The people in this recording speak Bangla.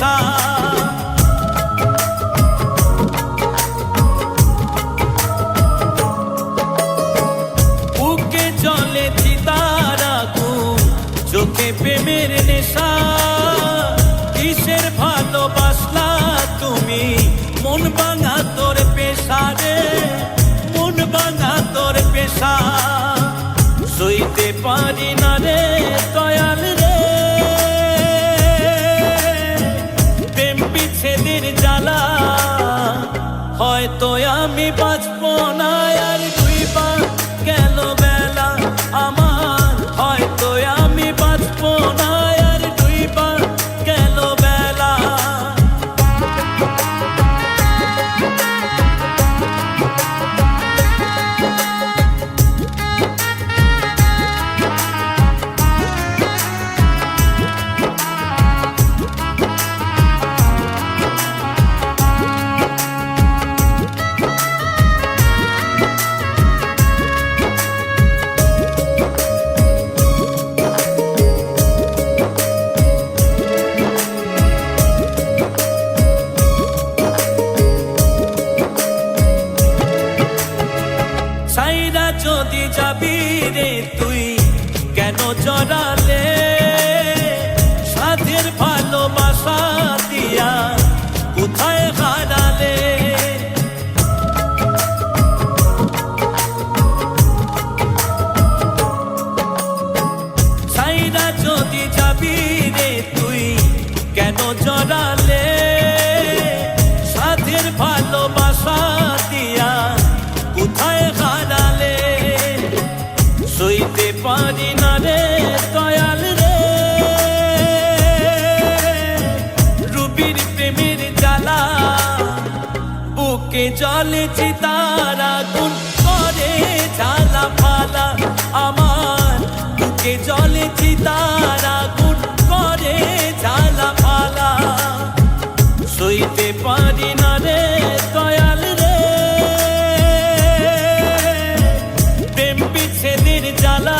নেশা। বুকে জলে চিতার আগুন, চোখে প্রেমের নেশা। কিসের ভালোবাসলা তুমি, মন ভাঙা তোর পেশা রে, মন ভাঙা তোর পেশা। সইতে পারি না রে দয়াল রে, প্রেম বিচ্ছেদের জ্বালা। হয়তো আমি বাঁচবো না আর, দুইবার গেল বেলা আমার। হয়তো আমি বাঁচবো না আর, দুইবার গেল বেলা। সাইরা যদি যাবি রে তুই, কেন জড়ালে সাধের ভালোবাসা দিয়া, কোথায় হারালে। সাইরা যদি যাবি রে তুই, কেন জড়ালে সাধের ভালোবাসা দিয়া, কোথায় হারালে। সইতে পারি না রে দয়াল রে, রুবির প্রেমের জ্বালা। বুকে জলে চিতার আগুন, করে জ্বালা ফালা আমার। বুকে জলে চিতার আগুন, করে জ্বালা ফালা। সইতে পারি না রে দয়াল রে, প্রেম বিচ্ছেদের জ্বালা।